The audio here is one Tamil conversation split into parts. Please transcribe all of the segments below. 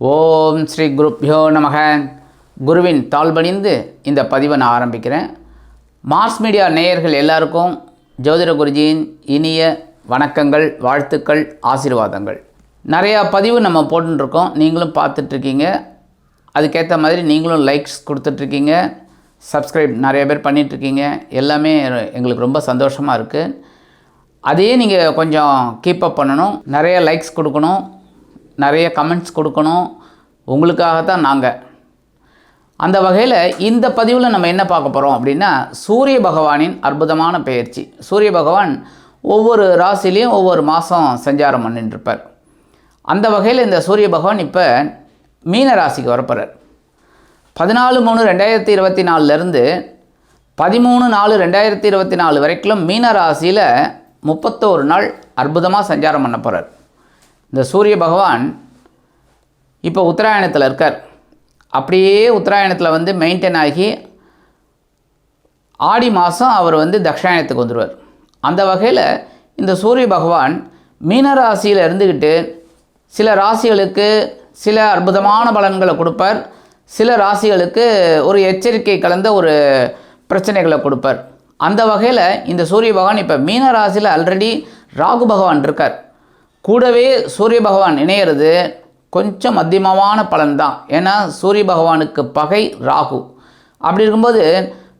ஓம் ஸ்ரீ குருப்யோ நமக. குருவின் தாழ்பணிந்து இந்த பதிவை நான் ஆரம்பிக்கிறேன். மாஸ் மீடியா நேயர்கள் எல்லாருக்கும் ஜோதிட குருஜியின் இனிய வணக்கங்கள், வாழ்த்துக்கள், ஆசீர்வாதங்கள். நிறையா பதிவு நம்ம போட்டுருக்கோம், நீங்களும் பார்த்துட்ருக்கீங்க. அதுக்கேற்ற மாதிரி நீங்களும் லைக்ஸ் கொடுத்துட்ருக்கீங்க, சப்ஸ்கிரைப் நிறைய பேர் பண்ணிகிட்ருக்கீங்க. எல்லாமே எங்களுக்கு ரொம்ப சந்தோஷமாக இருக்குது. அதையே நீங்கள் கொஞ்சம் கீப்பப் பண்ணணும், நிறைய லைக்ஸ் கொடுக்கணும், நிறைய கமெண்ட்ஸ் கொடுக்கணும். உங்களுக்காகத்தான் நாங்கள். அந்த வகையில் இந்த பதிவில் நம்ம என்ன பார்க்க போகிறோம் அப்படின்னா, சூரிய பகவானின் அற்புதமான பெயர்ச்சி. சூரிய பகவான் ஒவ்வொரு ராசிலையும் ஒவ்வொரு மாதம் சஞ்சாரம் பண்ணிட்டுருப்பார். அந்த வகையில் இந்த சூரிய பகவான் இப்போ மீன ராசிக்கு வரப்போகிறார். 14/3/2024 13/4/2024 வரைக்கும் மீன ராசியில் 31 நாள் அற்புதமாக சஞ்சாரம் பண்ண போகிறார். இந்த சூரிய பகவான் இப்போ உத்தராயணத்தில் இருக்கார். அப்படியே உத்தராயணத்தில் வந்து மெயின்டைன் ஆகி ஆடி மாதம் அவர் வந்து தக்ஷாயணத்துக்கு வந்துடுவார். அந்த வகையில் இந்த சூரிய பகவான் மீன ராசியில் இருந்துக்கிட்டு சில ராசிகளுக்கு சில அற்புதமான பலன்களை கொடுப்பார், சில ராசிகளுக்கு ஒரு எச்சரிக்கை கலந்த ஒரு பிரச்சனைகளை கொடுப்பார். அந்த வகையில் இந்த சூரிய பகவான் இப்போ மீன ராசியில் ஆல்ரெடி ராகு பகவான் இருக்கார். கூடவே சூரிய பகவான் இணையிறது கொஞ்சம் மத்தியமமான பலன்தான். ஏன்னா சூரிய பகவானுக்கு பகை ராகு. அப்படி இருக்கும்போது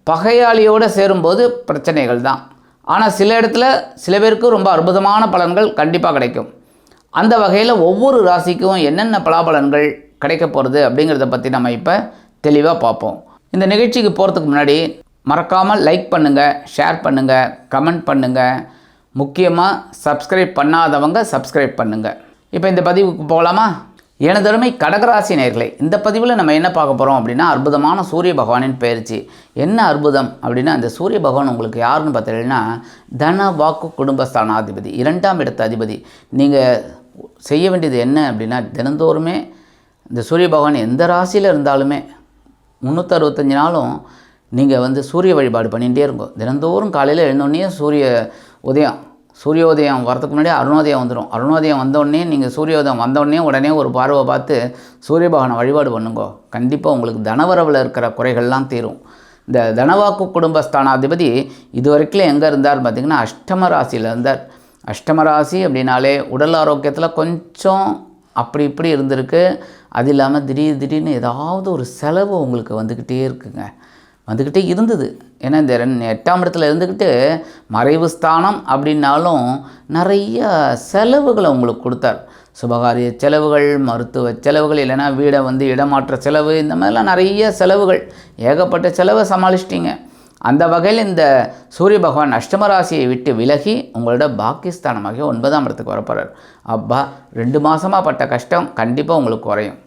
பகையாளியோடு சேரும்போது பிரச்சனைகள் தான். ஆனால் சில இடத்துல சில பேருக்கு ரொம்ப அற்புதமான பலன்கள் கண்டிப்பாக கிடைக்கும். அந்த வகையில் ஒவ்வொரு ராசிக்கும் என்னென்ன பலாபலன்கள் கிடைக்க போகிறது அப்படிங்கிறத பற்றி நம்ம இப்போ தெளிவாக பார்ப்போம். இந்த நிகழ்ச்சிக்கு போகிறதுக்கு முன்னாடி மறக்காமல் லைக் பண்ணுங்கள், ஷேர் பண்ணுங்கள், கமெண்ட் பண்ணுங்கள். முக்கியமாக சப்ஸ்கிரைப் பண்ணாதவங்க சப்ஸ்கிரைப் பண்ணுங்கள். இப்போ இந்த பதிவுக்கு போகலாமா? எனதருமை கடகராசி நேயர்களே, இந்த பதிவில் நம்ம என்ன பார்க்க போகிறோம் அப்படின்னா, அற்புதமான சூரிய பகவானின் பெயர்ச்சி. என்ன அற்புதம் அப்படின்னா, இந்த சூரிய பகவான் உங்களுக்கு யாருன்னு பார்த்தீங்கன்னா, தன வாக்கு குடும்பஸ்தானாதிபதி, 2ஆம் இடத்து அதிபதி. நீங்கள் செய்ய வேண்டியது என்ன அப்படின்னா, தினந்தோறுமே இந்த சூரிய பகவான் எந்த ராசியில் இருந்தாலுமே 365 நாளும் நீங்கள் வந்து சூரிய வழிபாடு பண்ணிகிட்டே இருக்கும். தினந்தோறும் காலையில் எழுந்தோடனே சூரியோதயம் வரதுக்கு முன்னாடி அருணோதயம் வந்துடும். அருணோதயம் வந்தோடனே நீங்கள் சூரியோதயம் வந்தோடனே உடனே ஒரு பார்வை பார்த்து சூரிய பகவானை வழிபாடு பண்ணுங்கோ. கண்டிப்பாக உங்களுக்கு தனவரவில் இருக்கிற குறைகள்லாம் தீரும். இந்த தனவாக்கு குடும்பஸ்தானாதிபதி இது வரைக்கும் எங்கே இருந்தார் பார்த்திங்கன்னா, அஷ்டம ராசியில் இருந்தார். அஷ்டம ராசி அப்படின்னாலே உடல் ஆரோக்கியத்தில் கொஞ்சம் அப்படி இப்படி இருந்திருக்கு. அது இல்லாமல் திடீர்னு ஏதாவது ஒரு செலவு உங்களுக்கு வந்துக்கிட்டே இருந்தது. ஏன்னா இந்த 8ஆம் இடத்துல இருந்துக்கிட்டு மறைவு ஸ்தானம் அப்படின்னாலும் நிறைய செலவுகளை உங்களுக்கு கொடுத்தார். சுபகாரிய செலவுகள், மருத்துவ செலவுகள், இல்லைனா வீடை வந்து இடமாற்ற செலவு, இந்த மாதிரிலாம் நிறைய செலவுகள், ஏகப்பட்ட செலவை சமாளிச்சிட்டிங்க. அந்த வகையில் இந்த சூரிய பகவான் அஷ்டம ராசியை விட்டு விலகி உங்களோட பாக்கியஸ்தானமாகி 9ஆம் இடத்துக்கு வரப்போகிறார். 2 மாதமாக பட்ட கஷ்டம் கண்டிப்பாக உங்களுக்கு குறையும்.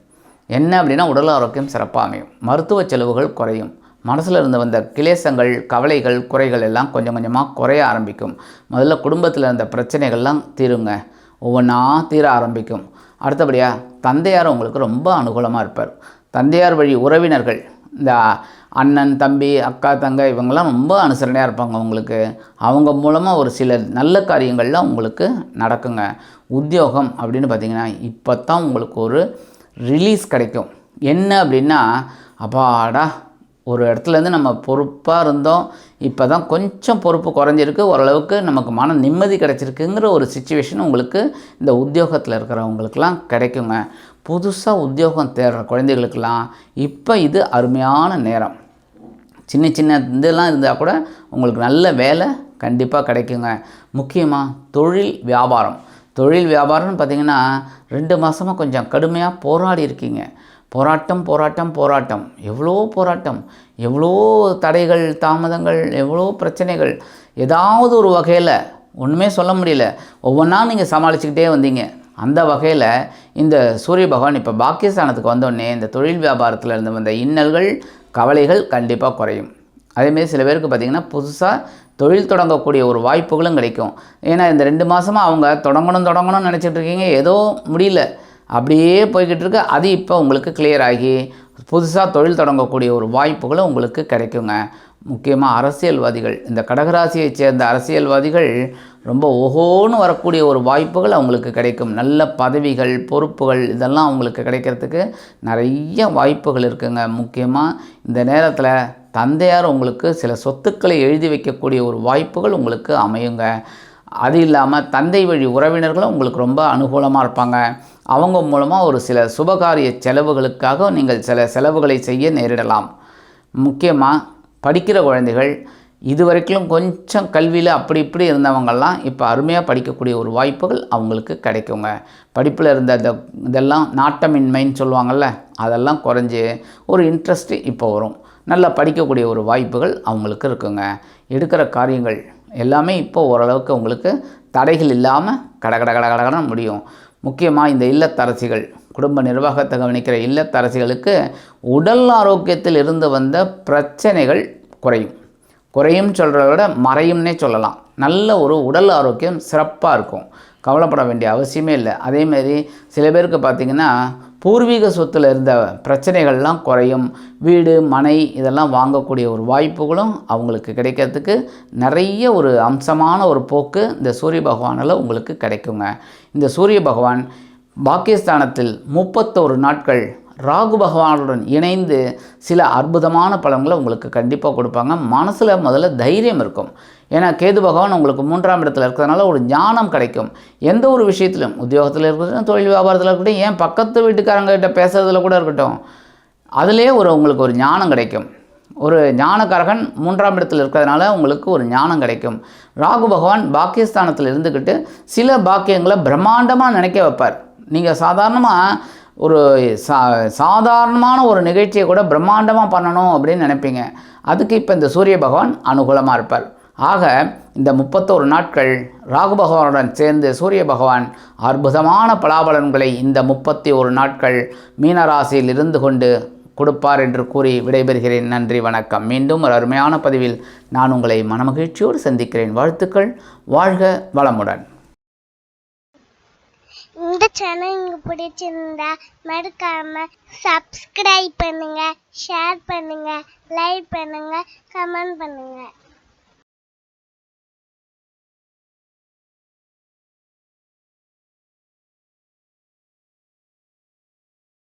என்ன அப்படின்னா, உடல் ஆரோக்கியம் சிறப்பாக அமையும், மருத்துவ செலவுகள் குறையும், மனசில் இருந்து வந்த கிளேசங்கள், கவலைகள், குறைகள் எல்லாம் கொஞ்சம் கொஞ்சமாக குறைய ஆரம்பிக்கும். முதல்ல குடும்பத்தில் இருந்த பிரச்சனைகள்லாம் தீருங்க, ஒவ்வொன்றா தீர ஆரம்பிக்கும். அடுத்தபடியாக தந்தையார் உங்களுக்கு ரொம்ப அனுகூலமாக இருப்பார். தந்தையார் வழி உறவினர்கள், இந்த அண்ணன், தம்பி, அக்கா, தங்கை, இவங்கெல்லாம் ரொம்ப அனுசரணையாக இருப்பாங்க உங்களுக்கு. அவங்க மூலமாக ஒரு சில நல்ல காரியங்கள்லாம் உங்களுக்கு நடக்குங்க. உத்தியோகம் அப்படின்னு பார்த்திங்கன்னா, இப்போ தான் உங்களுக்கு ஒரு ரிலீஸ் கிடைக்கும். என்ன அப்படின்னா, அப்பாடா ஒரு இடத்துலேருந்து நம்ம பொறுப்பாக இருந்தோம், இப்போ தான் கொஞ்சம் பொறுப்பு குறைஞ்சிருக்கு, ஓரளவுக்கு நமக்கு மன நிம்மதி கிடச்சிருக்குங்கிற ஒரு சிச்சுவேஷன் உங்களுக்கு இந்த உத்தியோகத்தில் இருக்கிறவங்களுக்கெல்லாம் கிடைக்குங்க. புதுசாக உத்தியோகம் தேடுற குழந்தைகளுக்கெல்லாம் இப்போ இது அருமையான நேரம். சின்ன இதெல்லாம் இருந்தால் கூட உங்களுக்கு நல்ல வேலை கண்டிப்பாக கிடைக்குங்க. முக்கியமாக தொழில் வியாபாரம்னு பார்த்திங்கன்னா 2 மாதமாக கொஞ்சம் கடுமையாக போராடி இருக்கீங்க. போராட்டம், எவ்வளோ தடைகள், தாமதங்கள், எவ்வளோ பிரச்சனைகள், ஏதாவது ஒரு வகையில் ஒன்றுமே சொல்ல முடியல, ஒவ்வொன்றா நீங்கள் சமாளிச்சுக்கிட்டே வந்தீங்க. அந்த வகையில் இந்த சூரிய பகவான் இப்போ பாக்கியஸ்தானத்துக்கு வந்தோடனே இந்த தொழில் வியாபாரத்தில் இருந்து வந்த இன்னல்கள், கவலைகள் கண்டிப்பாக குறையும். அதேமாரி சில பேருக்கு பார்த்திங்கன்னா புதுசாக தொழில் தொடங்கக்கூடிய ஒரு வாய்ப்புகளும் கிடைக்கும். ஏன்னா இந்த 2 மாதமாக அவங்க தொடங்கணும்னு நினச்சிட்டு இருக்கீங்க, ஏதோ முடியல, அப்படியே போய்கிட்டு இருக்கு. அது இப்போ உங்களுக்கு கிளியர் ஆகி புதுசாக தொழில் தொடங்கக்கூடிய ஒரு வாய்ப்புகளும் உங்களுக்கு கிடைக்குங்க. முக்கியமாக அரசியல்வாதிகள், இந்த கடகராசியைச் சேர்ந்த அரசியல்வாதிகள் ரொம்ப ஓஹோன்னு வரக்கூடிய ஒரு வாய்ப்புகள் அவங்களுக்கு கிடைக்கும். நல்ல பதவிகள், பொறுப்புகள் இதெல்லாம் அவங்களுக்கு கிடைக்கிறதுக்கு நிறைய வாய்ப்புகள் இருக்குங்க. முக்கியமாக இந்த நேரத்தில் தந்தையார் உங்களுக்கு சில சொத்துக்களை எழுதி வைக்கக்கூடிய ஒரு வாய்ப்புகள் உங்களுக்கு அமையுங்க. அது இல்லாமல் தந்தை வழி உறவினர்களும் உங்களுக்கு ரொம்ப அனுகூலமாக இருப்பாங்க. அவங்க மூலமாக ஒரு சில சுபகாரிய செலவுகளுக்காக நீங்கள் சில செலவுகளை செய்ய நேரிடலாம். முக்கியமாக படிக்கிற குழந்தைகள் இதுவரைக்கும் கொஞ்சம் கல்வியில் அப்படி இப்படி இருந்தவங்கெல்லாம் இப்போ அருமையாக படிக்கக்கூடிய ஒரு வாய்ப்புகள் அவங்களுக்கு கிடைக்குங்க. படிப்பில் இருந்த இதெல்லாம் நாட்டமின்மைன்னு சொல்லுவாங்கள்ல, அதெல்லாம் குறைஞ்சி ஒரு இன்ட்ரெஸ்ட்டு இப்போ வரும். நல்லா படிக்கக்கூடிய ஒரு வாய்ப்புகள் அவங்களுக்கு இருக்குங்க. எடுக்கிற காரியங்கள் எல்லாமே இப்போ ஓரளவுக்கு உங்களுக்கு தடைகள் இல்லாமல் கடகடன்னு முடியும். முக்கியமாக இந்த இல்லத்தரசிகள், குடும்ப நிர்வாகத்தை கவனிக்கிற இல்லத்தரசிகளுக்கு உடல் ஆரோக்கியத்தில் இருந்து வந்த பிரச்சனைகள் குறையும் சொல்கிறத விட மறையும்னே சொல்லலாம். நல்ல ஒரு உடல் ஆரோக்கியம் சிறப்பாக இருக்கும். கவலைப்பட வேண்டிய அவசியமே இல்லை. அதேமாரி சில பேருக்கு பார்த்திங்கன்னா பூர்வீக சொத்தில் இருந்த பிரச்சனைகள்லாம் குறையும். வீடு, மனை இதெல்லாம் வாங்கக்கூடிய ஒரு வாய்ப்புகளும் அவங்களுக்கு கிடைக்கிறதுக்கு நிறைய ஒரு அம்சமான ஒரு போக்கு இந்த சூரிய பகவானால் உங்களுக்கு கிடைக்குங்க. இந்த சூரிய பகவான் பாக்கியஸ்தானத்தில் 31 நாட்கள் ராகு பகவானுடன் இணைந்து சில அற்புதமான பலன்களை உங்களுக்கு கண்டிப்பாக கொடுப்பாங்க. மனசில் முதல்ல தைரியம் இருக்கும். ஏன்னா கேது பகவான் உங்களுக்கு 3ஆம் இடத்துல இருக்கிறதுனால ஒரு ஞானம் கிடைக்கும். எந்த ஒரு விஷயத்திலும், உத்தியோகத்தில் இருக்கட்டும், தொழில் வியாபாரத்தில் இருக்கட்டும், ஏன் பக்கத்து வீட்டுக்காரங்கிட்ட பேசுகிறதுல கூட இருக்கட்டும், அதிலே உங்களுக்கு ஒரு ஞானம் கிடைக்கும். ஒரு ஞானக்காரகன் 3ஆம் இடத்தில் இருக்கிறதுனால உங்களுக்கு ஒரு ஞானம் கிடைக்கும். ராகு பகவான் பாக்கியஸ்தானத்தில் இருந்துக்கிட்டு சில பாக்கியங்களை பிரம்மாண்டமாக நினைக்க வைப்பார். நீங்கள் சாதாரணமாக ஒரு சாதாரணமான ஒரு நிகழ்ச்சியை கூட பிரம்மாண்டமாக பண்ணணும் அப்படின்னு நினைப்பீங்க. அதுக்கு இப்போ இந்த சூரிய பகவான் அனுகூலமாக இருப்பார். ஆக இந்த 31 நாட்கள் ராகு பகவானுடன் சேர்ந்து சூரிய பகவான் அற்புதமான பலாபலன்களை இந்த 31 நாட்கள் மீனராசியில் இருந்து கொண்டு கொடுப்பார் என்று கூறி விடைபெறுகிறேன். நன்றி, வணக்கம். மீண்டும் ஒரு அருமையான பதிவில் நான் உங்களை மனமகிழ்ச்சியோடு சந்திக்கிறேன். வாழ்த்துக்கள். வாழ்க வளமுடன். இந்த சேனல் உங்களுக்கு பிடிச்சிருந்தா மறக்காம சப்ஸ்கிரைப் பண்ணுங்க, ஷேர் பண்ணுங்க, லைக் பண்ணுங்க, கமெண்ட் பண்ணுங்க.